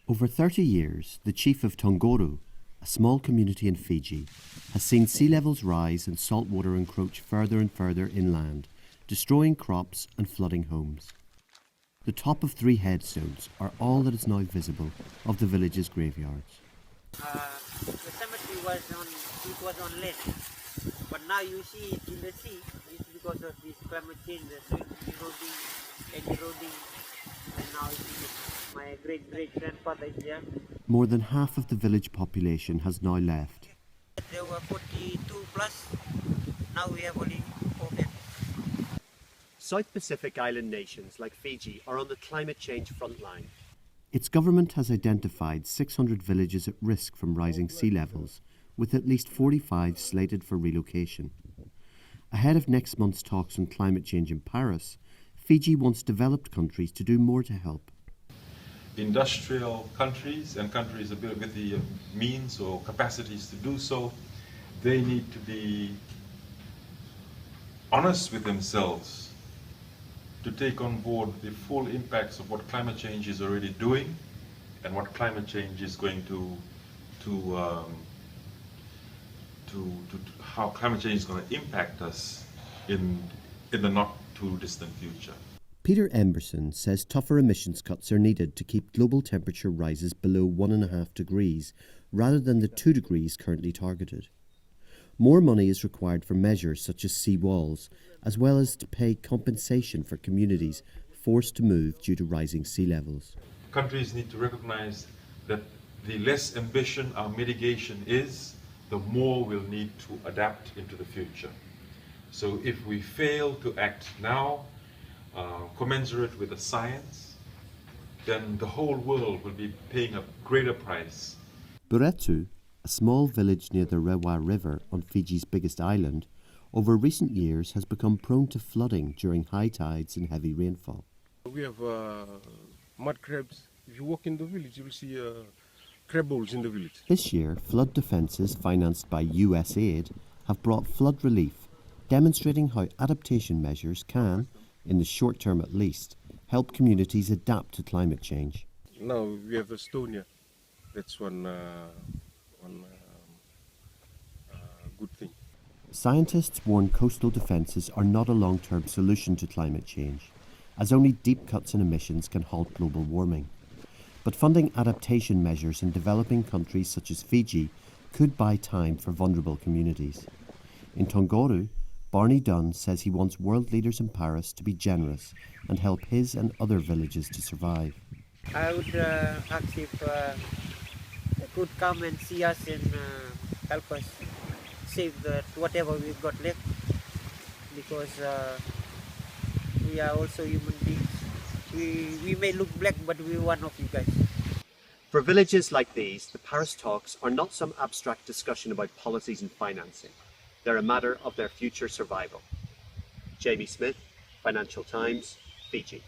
Over 30 years, the chief of Togoru, a small community in Fiji, has seen sea levels rise and salt water encroach further and further inland, destroying crops and flooding homes. The top of 3 headstones are all that is now visible of the village's graveyards. The cemetery was on land, but now you see it in the sea. It's because of this climate change, so it's eroding, and now it's my great-great-grandfather is there. More than half of the village population has now left. There were 42 plus, now we have only 4 men. South Pacific island nations like Fiji are on the climate change front line. Its government has identified 600 villages at risk from rising sea levels, with at least 45 slated for relocation. Ahead of next month's talks on climate change in Paris, Fiji wants developed countries to do more to help. Industrial countries and countries with the means or capacities to do so, they need to be honest with themselves to take on board the full impacts of what climate change is already doing and what climate change is going how climate change is going to impact us in the not too distant future. Peter Emberson says tougher emissions cuts are needed to keep global temperature rises below 1.5 degrees rather than the 2 degrees currently targeted. More money is required for measures such as sea walls, as well as to pay compensation for communities forced to move due to rising sea levels. Countries need to recognize that the less ambition our mitigation is, the more we'll need to adapt into the future. So if we fail to act now, commensurate with the science, then the whole world will be paying a greater price. VANUATU, a small village near the Rewa River on Fiji's biggest island, over recent years has become prone to flooding during high tides and heavy rainfall. We have mud crabs. If you walk in the village, you will see crab holes in the village. This year, flood defences financed by US aid have brought flood relief, demonstrating how adaptation measures can, in the short term at least, help communities adapt to climate change. Now we have Estonia. That's one good thing. Scientists warn coastal defences are not a long-term solution to climate change, as only deep cuts in emissions can halt global warming. But funding adaptation measures in developing countries such as Fiji could buy time for vulnerable communities. In Togoru, Barney Dunn says he wants world leaders in Paris to be generous and help his and other villages to survive. I would ask if they could come and see us and help us save whatever we've got left, because we are also human beings. We may look black, but we're one of you guys. For villages like these, the Paris talks are not some abstract discussion about policies and financing. They're a matter of their future survival. Jamie Smyth, Financial Times, Fiji.